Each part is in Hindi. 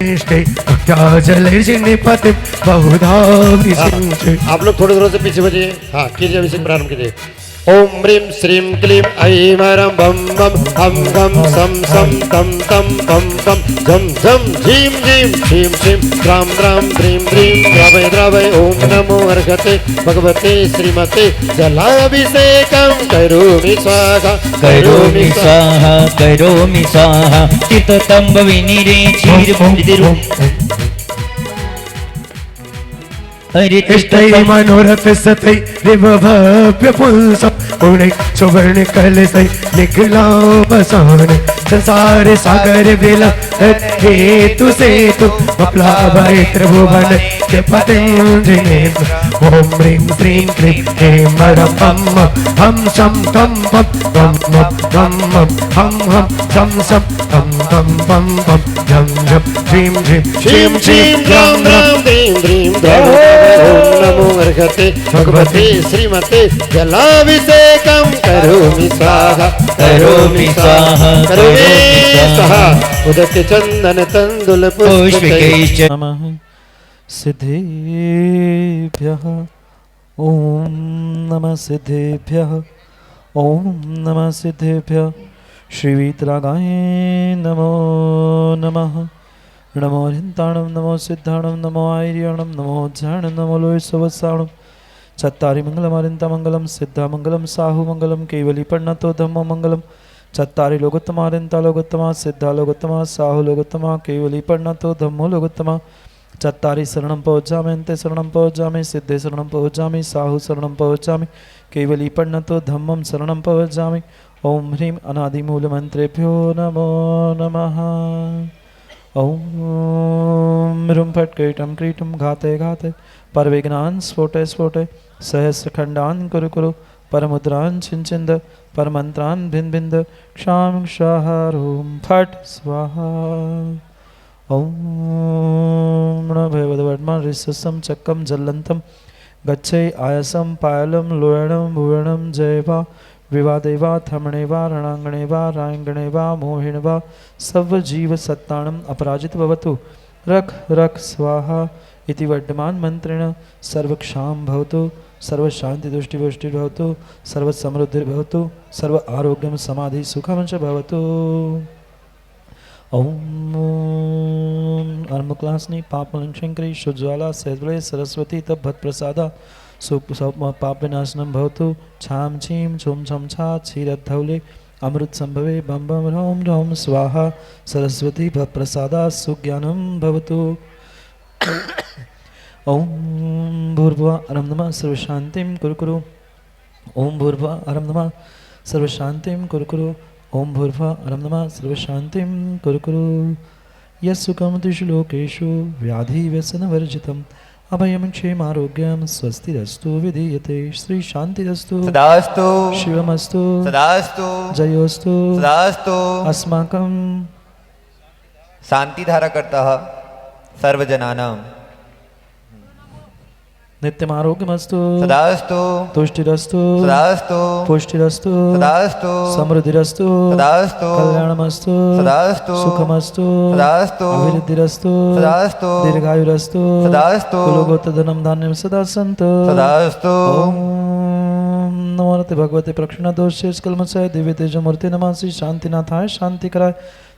आप लोग थोड़े थोड़े से पीछे बजिए। हाँ कीजिए, अभिषेक प्रारंभ कीजिए। ओम ह्रीं श्रीं क्लीं ऐं ह्रं बम बम हम गम सम सम तम तम बम बम झम झम झीं झीं श्रीं श्रीं द्रां द्रां द्रीं द्रीं द्रवय द्रवय। ओम नमो अर्घते भगवते श्रीमते जलाभिषेकं करोमि स्वाहा करोमि स्वाहा करोमि स्वाहा चित्ततम्ब विनिरे क्षीरमुदिरु इष्टै मनोरथ सतै भव्य पुंस उड़ै सुवर्ण कलशै निकला बसान संसार सागर बेला हेतु सेतु प्लावय त्रिभुवन के पतंजलि। ओम ह्रीं श्रीं क्लीं ऐं ह्रं बम हम शम तम बम बम बम बम हम हम शम शम तम तम बम बम झम झम झीं झीं श्रीं श्रीं द्रां द्रां द्रीं द्रीं द्रवय। ओम नमो अर्घते भगवते श्रीमते जलाभिषेकं करोमि स्वाहा करोमि स्वाहा करोमि स्वाहा। उदक चंदन तंदुल पुष्पिकैश्च नमः सिद्धेभ्यः। ओम नमः सिद्धेभ्यः। ओम नमः सिद्धेभ्यः। श्री वीतरागाय नमो नमः। नमो हरिन्ताणं नमो सिद्धाणं नमो आयर्याणं नमो ज्ञानं नमो लोयसवसाणं चत्तारि मंगलमारिन्तामंगलं सिद्धामंगलं साहुमंगलं केवलीपण्णतो धम्मो मंगलं चत्तारि लोकोत्तमारिन्ता लोकोत्तमा सिद्धा लोकोत्तमा साहु लोकोत्तमा केवलीपण्णतो धम्मो लोकोत्तमा चत्तारि शरणं पहुँचामि अन्ते शरणं पहुँचामि सिद्धे शरणं पहुँचामि साहु शरणं पहुँचामि केवलीपण्णतो धम्मं शरणं पहुँचामि। ओम ह्रीं अनादिमूलमन्त्रेभ्यो नमो नमः। ओम ह्रूं फट् क्रीटं क्रीटं घाते घाते परविघ्नान् स्फोटे स्फोटे सहस्रखण्डान् कुरु कुरु परमुद्रान् छिञ्छिन्द परमन्त्रान् भिन् भिन्द क्षां क्षाः ह्रूं फट् स्वाहा। ओम नमो भगवद्वर्मन् ऋषसं चक्रं जल्लन्तं गच्छै आयसं पायलं लोयणं भुवनं जयवा विवादे वा थमणे वा रणांगणे वा रायंगणे वा मोहिण वा सर्वजीव सत्ताणम् अपराजित भवतु रख रख स्वाहा इति वर्धमान मंत्रेण सर्वक्षां भवतु सर्वशांति दुष्टि भवतु सर्वसमृद्धिर्भवतु सर्व आरोग्यं समाधि सुखं च भवतु। ओम अर्मुक्लास्नि पापलंशंकरी शुज्ज्वाला सैद्वले सरस्वती तद्भत्प्रसादा पाप विनाशनम भवतु छाम छीम छुम छम छा क्षीरद्धौले अमृत संभवे बम बम ह्रौं ह्रौं स्वाहा सरस्वती भवप्रसादा सुज्ञानम भवतु। ओम भूर्भुवः अरं नमः सर्वशान्तिं कुरु कुरु। ओम भूर्भुवः अरं नमः सर्वशान्तिं कुरु कुरु। ओम भूर्भुवः अरं नमः सर्वशान्तिं कुरु कुरु। यस्सुखं त्रिषु लोकेषु व्याधिव्यसनवर्जितम् अभयं क्षेमारोग्यं स्वस्तिरस्तु विधीयते श्री शान्तिरस्तु सदास्तु शिवमस्तु सदास्तु जयोस्तु सदास्तु। अस्माकं शान्तिधारकर्ता सर्वजनानां नित्यमारोग्यमस्तु सदास्तु तुष्टिरस्तु सदास्तु पुष्टिरस्तु सदास्तु समृद्धिरस्तु सदास्तु कल्याणमस्तु सदास्तु सुखमस्तु सदास्तु अभिवृद्धिरस्तु सदास्तु दीर्घायुरस्तु सदास्तु कुलगोत्रधनं धान्यं सदा सन्तु सदास्तु। ओम नमो भगवते प्रक्षिणदोषे स्कल्मषाय दिव्य तेजमूर्ति नमः श्री शांतिनाथाय शांतिकराय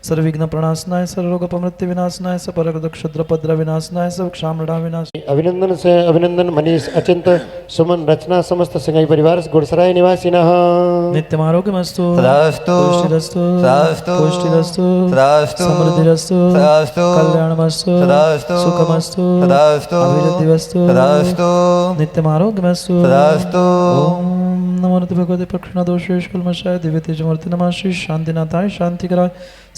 सर्वविघ्न प्रणाशनाय सर्वरोगोपमृत्यु विनाशनाय सपरगद क्षुद्रपद्र विनाशनाय सब क्षामृणा विनाश। अभिनंदन से अभिनंदन मनीष अचिंत सुमन रचना समस्त सिंगाई परिवार गुड़सराय निवासिनः नित्यमारोग्यमस्तु सदास्तु पुष्टिरस्तु सदास्तु पुष्टिरस्तु सदास्तु समृद्धिरस्तु सदास्तु कल्याणमस्तु सदास्तु सुखमस्तु सदास्तु अभिवृद्धिवस्तु सदास्तु नित्यमारोग्यमस्तु। सदास्तु। ओम नमो भगवते प्रक्षिणदोषे स्कल्मषाय दिव्य तेजमूर्ति नमः श्री शांतिनाथाय शांतिकराय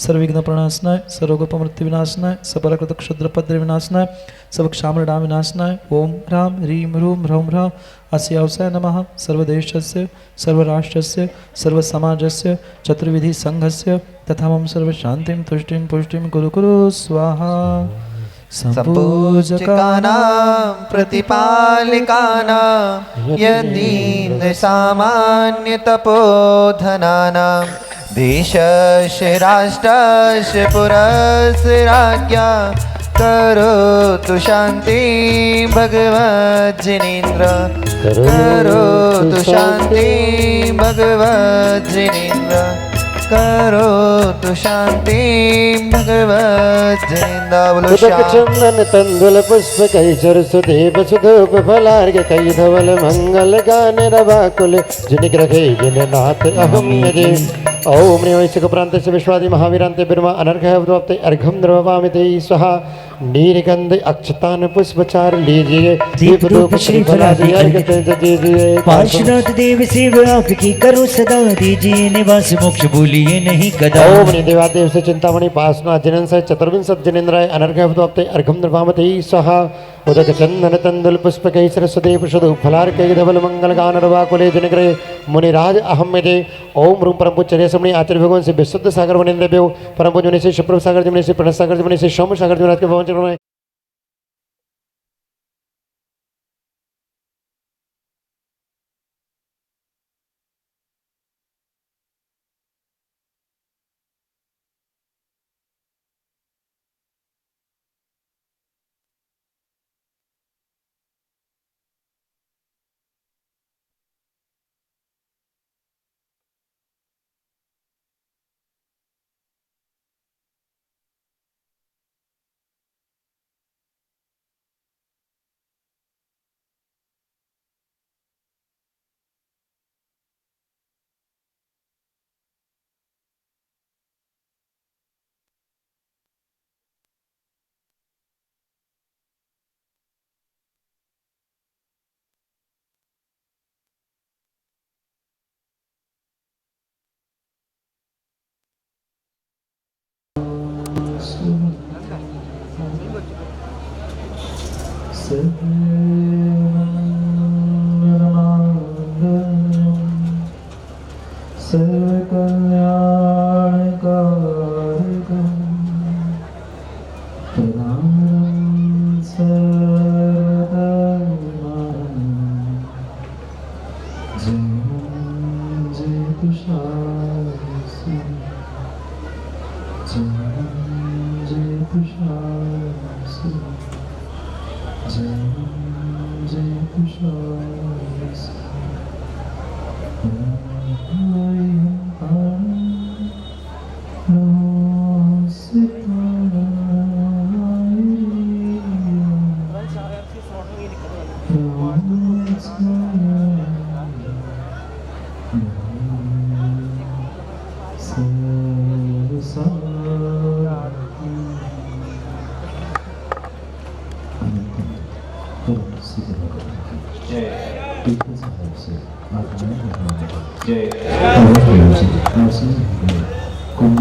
सर्वविघ्न प्रणाशनाय सर्वरोगोपमृत्यु विनाशनाय सपरकृत क्षुद्रपद्र विनाशनाय सब क्षामृणा विनाशनाय। ओम ह्रां ह्रीं ह्रूं ह्रौं ह्रः अस्यावसाय नमः सर्वदेशस्य सर्वराष्ट्रस्य सर्वसमाजस्य चतुर्विधि संघस्य तथा मम सर्वशान्तिं तुष्टिं पुष्टिं कुरु कुरु स्वाहा। संपूजकानां प्रतिपालिकानां यतीन्द्र सामान्य तपोधनानां देशस्य राष्ट्रस्य पुरस्य राज्ञा करोतु शान्ति भगवज्जिनेन्द्र करोतु शान्ति भगवज्जिनेन्द्र करोतु शान्ति भगवज्जिनेन्द्र बोलो उदक श्याम चंदन तंदुल पुष्प कैचर सुदेव सुधूप फलार्घ्य कई धवल मंगल गान रवाकुल जिनिग्रहे जिननाथ अहम यजे ओम नैवैशिक प्रांतस्य विश्वादि महावीरांते बिर्मा अनर्घ अवद्वाप्ते अर्घम द्रववामि ते स्वाहा नीलगंध अक्षतान पुष्पचार लीजिए दीप धूप श्रीफलादि अर्घ दीजिए पार्श्वनाथ देव सेव आपकी करो सदा दीजिए निवास मोक्ष भूलिए नहीं कदा ओम देवादेव से चिंतामणि पासना जनन से चतुर्विंशत जनेन्द्राय अनर्घ अवद्वाप्ते अर्घम द्रवामि स्वाहा उदक चंदन तंदुल पुष्प कैसर सुदेव सुधु फलार कई धवल मंगल गान रवाकुले जनग्रह मुनिराज अहम यजे ओम रूम परम पूज्य समणी आचार्य भगवान से विशुद्ध सागर वनेन्द्र देव परम पूज्य से शुभ्र सागर जमने से प्रणत सागर जमने से सोम सागर जमनाथ के भवन चरण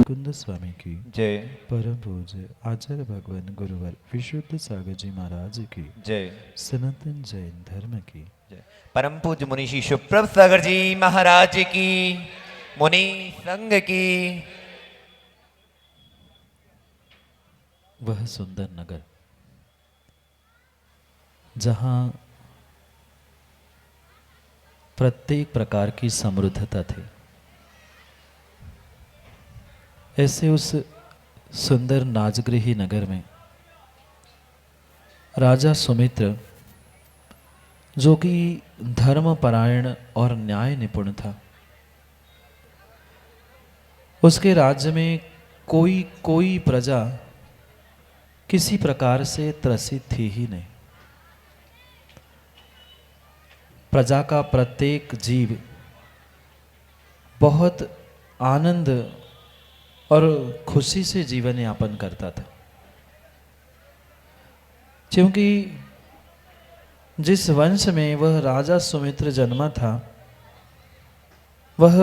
कुंद स्वामी की जय परम पूज्य आचार्य भगवान गुरुवर विशुद्ध सागर जी महाराज की जय सनातन जैन धर्म की जय परम पूज्य मुनि श्री सुप्रभ सागर जी महाराज की मुनि संघ की वह सुंदर नगर जहाँ प्रत्येक प्रकार की समृद्धता थी, ऐसे उस सुंदर नाजगृही नगर में राजा सुमित्र, जो कि धर्मपरायण और न्याय निपुण था, उसके राज्य में कोई प्रजा किसी प्रकार से त्रसित थी ही नहीं। प्रजा का प्रत्येक जीव बहुत आनंद और खुशी से जीवन यापन करता था, क्योंकि जिस वंश में वह राजा सुमित्र जन्मा था वह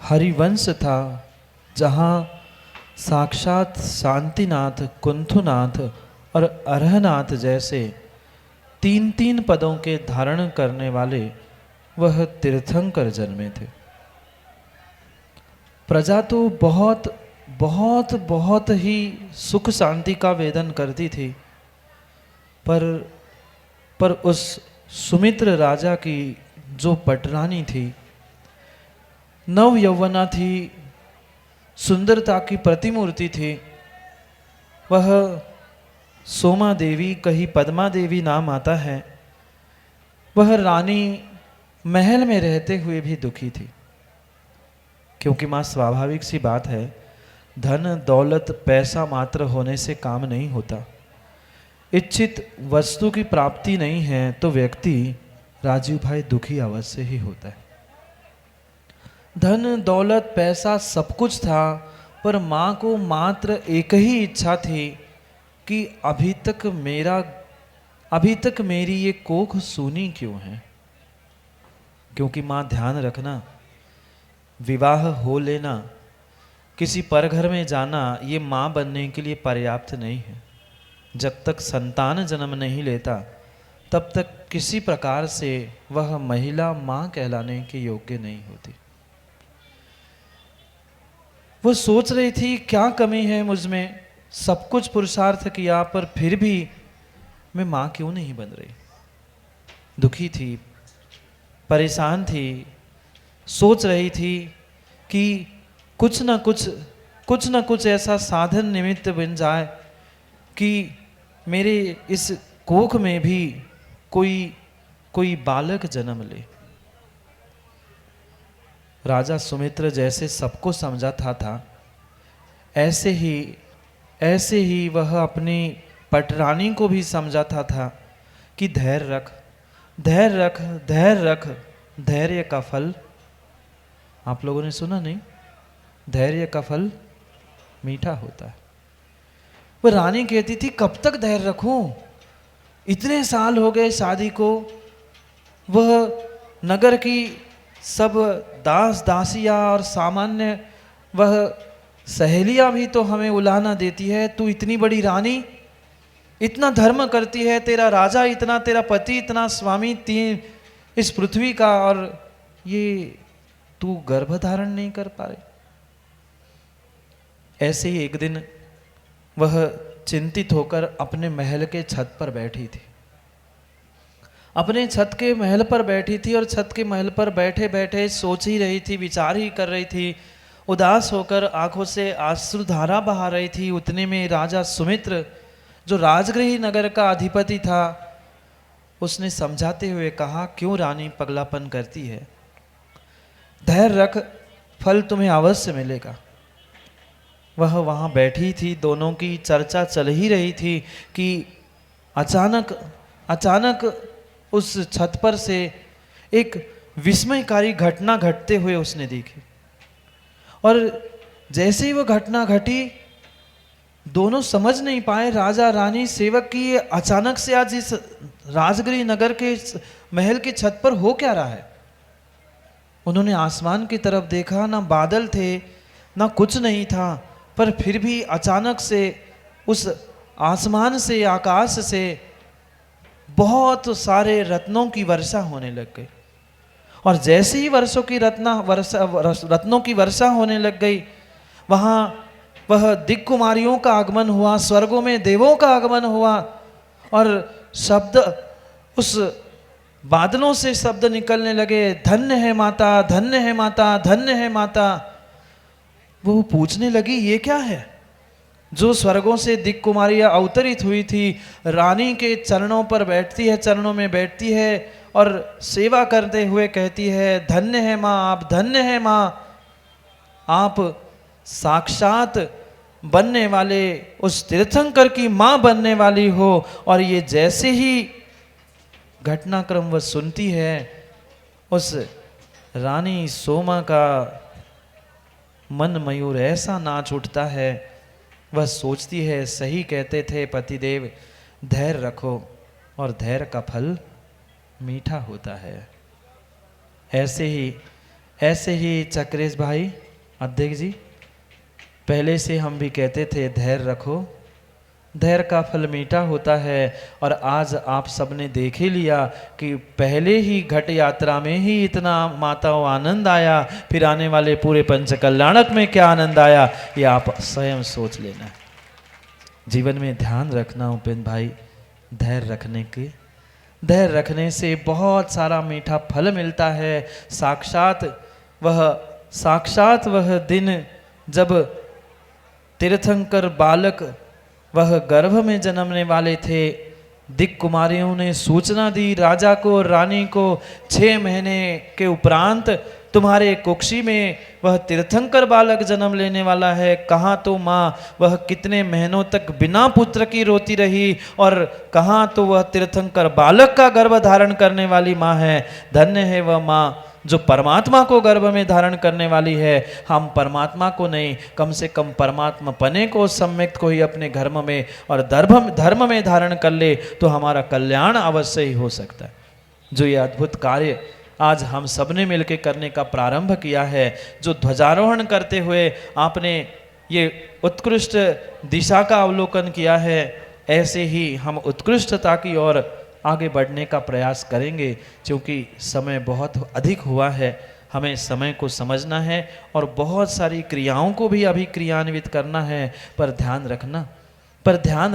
हरिवंश था, जहाँ साक्षात शांतिनाथ, कुंथुनाथ और अरहनाथ जैसे तीन तीन पदों के धारण करने वाले वह तीर्थंकर जन्मे थे। प्रजा तो बहुत बहुत बहुत ही सुख शांति का वेदन करती थी, पर उस सुमित्र राजा की जो पटरानी थी, नव यौवना थी, सुंदरता की प्रतिमूर्ति थी। वह सोमा देवी, कहीं पद्मा देवी नाम आता है। वह रानी महल में रहते हुए भी दुखी थी, क्योंकि माँ स्वाभाविक सी बात है, धन दौलत पैसा मात्र होने से काम नहीं होता। इच्छित वस्तु की प्राप्ति नहीं है तो व्यक्ति राजीव भाई दुखी अवश्य ही होता है। धन दौलत पैसा सब कुछ था, पर माँ को मात्र एक ही इच्छा थी कि अभी तक मेरी ये कोख सूनी क्यों है। क्योंकि माँ ध्यान रखना, विवाह हो लेना, किसी पर घर में जाना, ये माँ बनने के लिए पर्याप्त नहीं है। जब तक संतान जन्म नहीं लेता तब तक किसी प्रकार से वह महिला माँ कहलाने के योग्य नहीं होती। वो सोच रही थी क्या कमी है मुझ में, सब कुछ पुरुषार्थ किया पर फिर भी मैं माँ क्यों नहीं बन रही। दुखी थी, परेशान थी, सोच रही थी कि कुछ न कुछ ऐसा साधन निमित्त बन जाए कि मेरे इस कोख में भी कोई बालक जन्म ले। राजा सुमित्र जैसे सबको समझाता था, ऐसे ही वह अपनी पटरानी को भी समझाता था कि धैर्य रख, धैर्य रख, धैर्य रख, धैर्य का फल। आप लोगों ने सुना नहीं, धैर्य का फल मीठा होता है। वह रानी कहती थी कब तक धैर्य रखूं, इतने साल हो गए शादी को। वह नगर की सब दास दासियां और सामान्य वह सहेलियां भी तो हमें उलाहना देती है, तू इतनी बड़ी रानी, इतना धर्म करती है, तेरा राजा इतना, तेरा पति इतना, स्वामी तीन इस पृथ्वी का, और ये तू गर्भ धारण नहीं कर पा रही। ऐसे ही एक दिन वह चिंतित होकर अपने महल के छत पर बैठी थी। अपने छत के महल पर बैठी थी और छत के महल पर बैठे बैठे सोच ही रही थी, विचार ही कर रही थी, उदास होकर आंखों से आंसुधारा बहा रही थी। उतने में राजा सुमित्र, जो राजगृह नगर का अधिपति था, उसने समझाते हुए कहा, क्यों रानी पगलापन करती है, धैर्य रख, फल तुम्हें अवश्य मिलेगा। वह वहाँ बैठी थी, दोनों की चर्चा चल ही रही थी कि अचानक उस छत पर से एक विस्मयकारी घटना घटते हुए उसने देखी। और जैसे ही वह घटना घटी, दोनों समझ नहीं पाए, राजा रानी सेवक की ये अचानक से आज इस राजगृह नगर के महल की छत पर हो क्या रहा है। उन्होंने आसमान की तरफ देखा, ना बादल थे ना कुछ नहीं था, पर फिर भी अचानक से उस आसमान से, आकाश से बहुत सारे रत्नों की वर्षा होने लग गई। और जैसे ही रत्नों की वर्षा होने लग गई, वहाँ वह दिक्कुमारियों का आगमन हुआ, स्वर्गों में देवों का आगमन हुआ, और शब्द उस बादलों से शब्द निकलने लगे, धन्य है माता, धन्य है माता, धन्य है माता। वो पूछने लगी ये क्या है। जो स्वर्गों से दिक्कुमारियाँ अवतरित हुई थी, रानी के चरणों पर बैठती है, चरणों में बैठती है और सेवा करते हुए कहती है, धन्य है माँ आप, धन्य है माँ आप, साक्षात बनने वाले उस तीर्थंकर की माँ बनने वाली हो। और ये जैसे ही घटनाक्रम वह सुनती है, उस रानी सोमा का मन मयूर ऐसा नाच उठता है। वह सोचती है, सही कहते थे पतिदेव, धैर्य रखो और धैर्य का फल मीठा होता है। ऐसे ही चक्रेश भाई, अध्यक्ष जी, पहले से हम भी कहते थे धैर्य रखो, धैर्य का फल मीठा होता है। और आज आप सबने देख ही लिया कि पहले ही घट यात्रा में ही इतना माताओं आनंद आया, फिर आने वाले पूरे पंच कल्याणक में क्या आनंद आया, ये आप स्वयं सोच लेना। जीवन में ध्यान रखना उपेंद्र भाई, धैर्य रखने से बहुत सारा मीठा फल मिलता है। साक्षात वह दिन जब तीर्थंकर बालक वह गर्भ में जन्मने वाले थे, दिक् कुमारियों ने सूचना दी राजा को और रानी को, 6 महीने के उपरांत तुम्हारे कुक्षी में वह तीर्थंकर बालक जन्म लेने वाला है। कहाँ तो माँ वह कितने महीनों तक बिना पुत्र की रोती रही, और कहाँ तो वह तीर्थंकर बालक का गर्भ धारण करने वाली माँ है। धन्य है वह माँ जो परमात्मा को गर्भ में धारण करने वाली है। हम परमात्मा को नहीं, कम से कम परमात्मा पने को, सम्यक को ही अपने धर्म में और धर्म में धारण कर ले तो हमारा कल्याण अवश्य ही हो सकता है। जो ये अद्भुत कार्य आज हम सबने मिलकर करने का प्रारंभ किया है, जो ध्वजारोहण करते हुए आपने ये उत्कृष्ट दिशा का अवलोकन किया है, ऐसे ही हम उत्कृष्टता की ओर आगे बढ़ने का प्रयास करेंगे। क्योंकि समय बहुत अधिक हुआ है, हमें समय को समझना है और बहुत सारी क्रियाओं को भी अभी क्रियान्वित करना है। पर ध्यान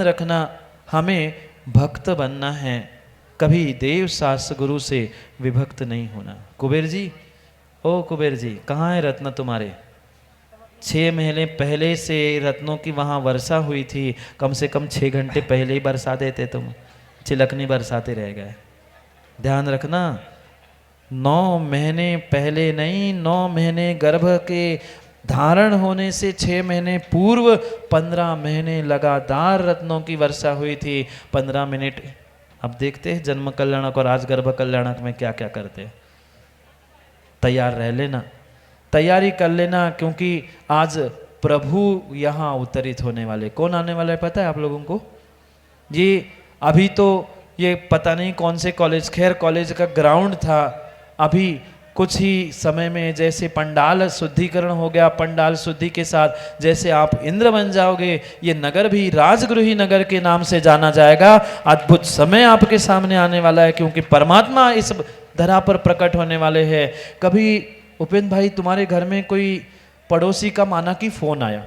रखना हमें भक्त बनना है, कभी देव शास्त्र गुरु से विभक्त नहीं होना। कुबेर जी, ओ कुबेर जी, कहाँ है रत्न तुम्हारे? 6 महीने पहले से रत्नों की वहाँ वर्षा हुई थी, कम से कम 6 घंटे पहले ही बरसा देते तुम, चिलकनी बरसाते रह गए। ध्यान रखना, 9 महीने पहले नहीं, 9 महीने गर्भ के धारण होने से 6 महीने पूर्व 15 महीने लगातार रत्नों की वर्षा हुई थी। 15 मिनट अब देखते हैं जन्म कल्याणक और आज गर्भ कल्याणक में क्या क्या करते हैं। तैयार रह लेना, तैयारी कर लेना, क्योंकि आज प्रभु यहाँ अवतरित होने वाले। कौन आने वाला है पता है आप लोगों को? ये अभी तो ये पता नहीं कौन से कॉलेज, खैर कॉलेज का ग्राउंड था। अभी कुछ ही समय में जैसे पंडाल शुद्धिकरण हो गया, पंडाल शुद्धि के साथ जैसे आप इंद्र बन जाओगे, ये नगर भी राजगृही नगर के नाम से जाना जाएगा। अद्भुत समय आपके सामने आने वाला है, क्योंकि परमात्मा इस धरा पर प्रकट होने वाले हैं। कभी उपेंद्र भाई तुम्हारे घर में कोई पड़ोसी का माना कि फोन आया,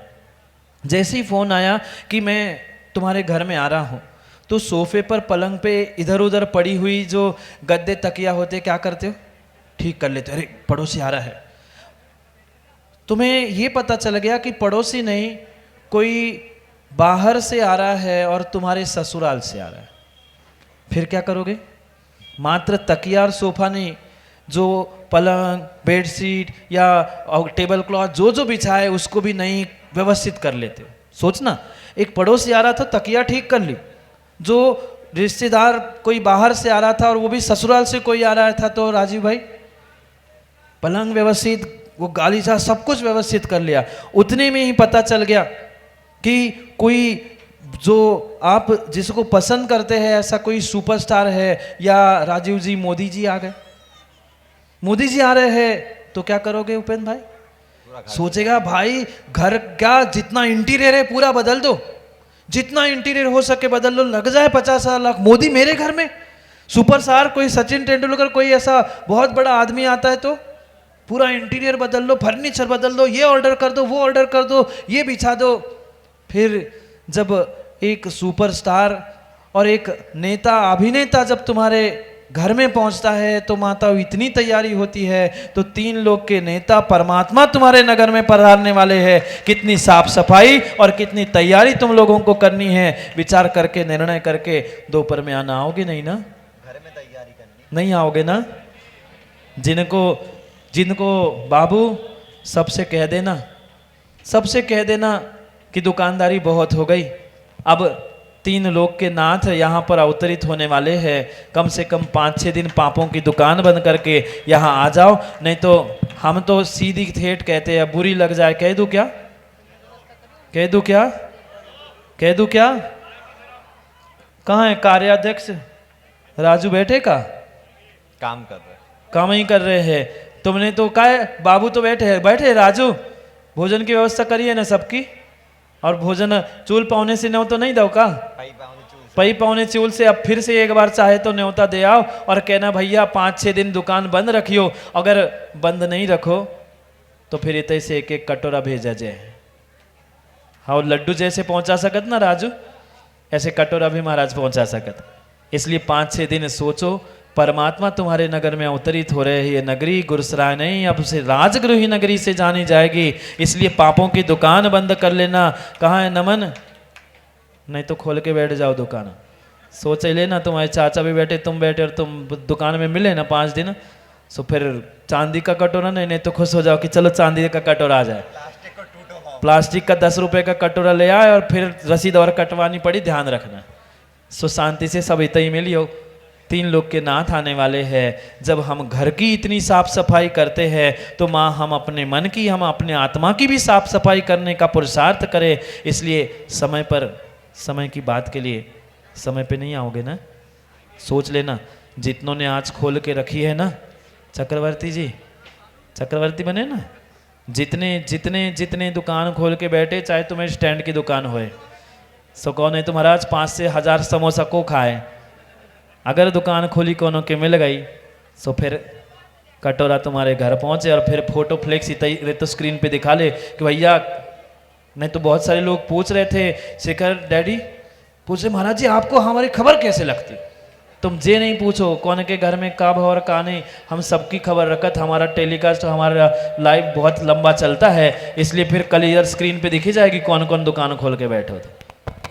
जैसे ही फोन आया कि मैं तुम्हारे घर में आ रहा हूँ, तो सोफे पर पलंग पे इधर उधर पड़ी हुई जो गद्दे तकिया होते क्या करते हो? ठीक कर लेते, अरे पड़ोसी आ रहा है। तुम्हें ये पता चल गया कि पड़ोसी नहीं, कोई बाहर से आ रहा है और तुम्हारे ससुराल से आ रहा है। फिर क्या करोगे? मात्र तकिया और सोफा नहीं, जो पलंग, बेडशीट या टेबल क्लॉथ जो बिछा है उसको भी नहीं व्यवस्थित कर लेते हो। सोचना, एक पड़ोसी आ रहा था, तकिया ठीक कर ली, जो रिश्तेदार कोई बाहर से आ रहा था और वो भी ससुराल से कोई आ रहा था, तो राजीव भाई पलंग व्यवस्थित, वो गालीचा सब कुछ व्यवस्थित कर लिया। उतने में ही पता चल गया कि कोई जो आप जिसको पसंद करते हैं ऐसा कोई सुपरस्टार है, या राजीव जी मोदी जी आ गए, मोदी जी आ रहे हैं, तो क्या करोगे उपेंद्र भाई? सोचेगा भाई घर क्या जितना इंटीरियर है पूरा बदल दो, जितना इंटीरियर हो सके बदल लो, लग जाए 50 लाख। मोदी मेरे घर में, सुपरस्टार कोई सचिन तेंदुलकर कोई ऐसा बहुत बड़ा आदमी आता है तो पूरा इंटीरियर बदल लो, फर्नीचर बदल दो, ये ऑर्डर कर दो, वो ऑर्डर कर दो, ये बिछा दो। फिर जब एक सुपरस्टार और एक नेता अभिनेता जब तुम्हारे घर में पहुंचता है तो माता इतनी तैयारी होती है, तो 3 लोग के नेता परमात्मा तुम्हारे नगर में पधारने वाले हैं। कितनी साफ सफाई और कितनी तैयारी तुम लोगों को करनी है, विचार करके निर्णय करके दोपहर में आना। आओगे नहीं ना? घर में तैयारी करनी, नहीं आओगे ना? जिनको बाबू सबसे कह देना कि दुकानदारी बहुत हो गई, अब 3 लोग के नाथ यहाँ पर अवतरित होने वाले हैं। कम से कम 5-6 दिन पापों की दुकान बंद करके यहाँ आ जाओ, नहीं तो हम तो सीधी ठेठ कहते हैं, बुरी लग जाए। कह दूँ क्या? कहाँ है कार्याध्यक्ष राजू? बैठे का काम ही कर रहे हैं। तुमने तो कहा है बाबू तो बैठे राजू, भोजन की व्यवस्था करिए ना सबकी, और भोजन चूल पाउने से न्योता नहीं दो का? पई पाउने चूल से अब फिर से एक बार चाहे तो न्योता दे आओ और कहना भैया 5-6 दिन दुकान बंद रखियो, अगर बंद नहीं रखो तो फिर इतने से एक कटोरा भेजा जाए। हाँ, लड्डू जैसे पहुंचा सकत ना राजू, ऐसे कटोरा भी महाराज पहुंचा सकत। इसलिए 5-6 दिन सोचो परमात्मा तुम्हारे नगर में अवतरित हो रहे हैं। ये नगरी गुरसराय नहीं, अब से राजगृही नगरी से जानी जाएगी। इसलिए पापों की दुकान बंद कर लेना। कहाँ है नमन? नहीं तो खोल के बैठ जाओ दुकान। सोच ही लेना, तुम्हारे चाचा भी बैठे, तुम बैठे और तुम दुकान में मिले ना 5 दिन, सो फिर चांदी का कटोरा नहीं तो खुश हो जाओ कि चलो चांदी का कटोरा आ जाए। प्लास्टिक का 10 रुपए का कटोरा ले आए और फिर रसीद और कटवानी पड़ी, ध्यान रखना। सो शांति से सब इतना ही मिलियो। 3 लोग के नाथ आने वाले हैं। जब हम घर की इतनी साफ सफाई करते हैं तो माँ हम अपने मन की, हम अपने आत्मा की भी साफ सफाई करने का पुरुषार्थ करें। इसलिए समय पर, समय की बात के लिए समय पे नहीं आओगे ना, सोच लेना। जितनों ने आज खोल के रखी है ना, चक्रवर्ती जी, चक्रवर्ती बने ना, जितने जितने जितने दुकान खोल के बैठे, चाहे तुम्हें स्टैंड की दुकान होए, सो कौन है तो महाराज 5 से 1000 समोसा को खाए। अगर दुकान खोली कोनो के मिल गई, सो फिर कटोरा तुम्हारे घर पहुंचे और फिर फोटो फ्लेक्स ही तो स्क्रीन पे दिखा ले कि भैया। नहीं तो बहुत सारे लोग पूछ रहे थे, शेखर डैडी पूछ रहे, महाराज जी आपको हमारी खबर कैसे लगती? तुम जे नहीं पूछो कौन के घर में कब और का नहीं, हम सबकी खबर रखत। हमारा टेलीकास्ट, हमारा लाइव बहुत लंबा चलता है, इसलिए फिर क्लियर स्क्रीन पे दिखी जाएगी कौन कौन दुकान खोल के बैठे हो।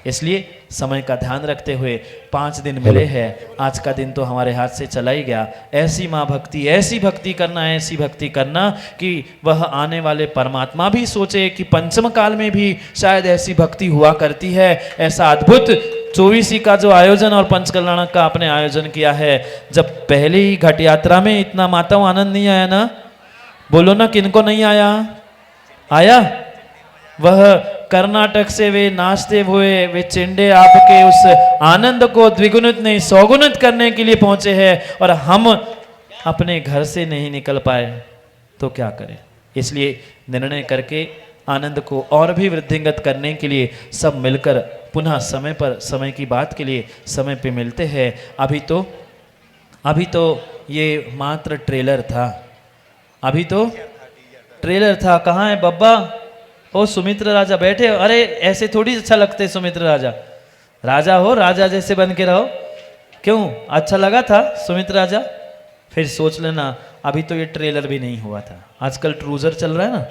इसलिए समय का ध्यान रखते हुए 5 दिन मिले हैं, आज का दिन तो हमारे हाथ से चला ही गया। ऐसी माँ भक्ति, ऐसी भक्ति करना, ऐसी भक्ति करना कि वह आने वाले परमात्मा भी सोचे कि पंचम काल में भी शायद ऐसी भक्ति हुआ करती है। ऐसा अद्भुत 24 का जो आयोजन और पंचकल्याण का आपने आयोजन किया है, जब पहले ही घट यात्रा में इतना माताओं आनंद नहीं आया ना, बोलो ना किनको नहीं आया? आया। वह कर्नाटक से वे नाचते हुए वे चिंडे आपके उस आनंद को द्विगुणित नहीं 100 गुणित करने के लिए पहुंचे हैं, और हम अपने घर से नहीं निकल पाए तो क्या करें। इसलिए निर्णय करके आनंद को और भी वृद्धिंगत करने के लिए सब मिलकर पुनः समय पर, समय की बात के लिए समय पे मिलते हैं। अभी तो ये मात्र ट्रेलर था, अभी तो ट्रेलर था। कहाँ है बब्बा? ओ सुमित्र राजा बैठे। अरे ऐसे थोड़ी अच्छा लगते सुमित्र राजा, राजा हो, राजा जैसे बन के रहो। क्यों अच्छा लगा था सुमित्र राजा? फिर सोच लेना, अभी तो ये ट्रेलर भी नहीं हुआ था। आजकल ट्रूजर चल रहा है ना,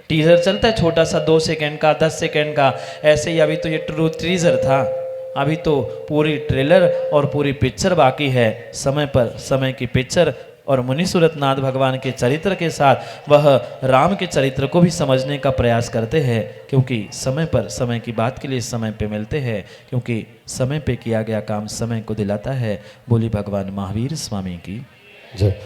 टीजर चलता है छोटा सा 2 सेकंड का, 10 सेकंड का, ऐसे ही अभी तो ये टीजर था। अभी तो पूरी ट्रेलर और पूरी पिक्चर बाकी है। समय पर समय की पिक्चर और मुनि सूरतनाथ भगवान के चरित्र के साथ वह राम के चरित्र को भी समझने का प्रयास करते हैं, क्योंकि समय पर समय की बात के लिए समय पे मिलते हैं, क्योंकि समय पे किया गया काम समय को दिलाता है। बोली भगवान महावीर स्वामी की जय।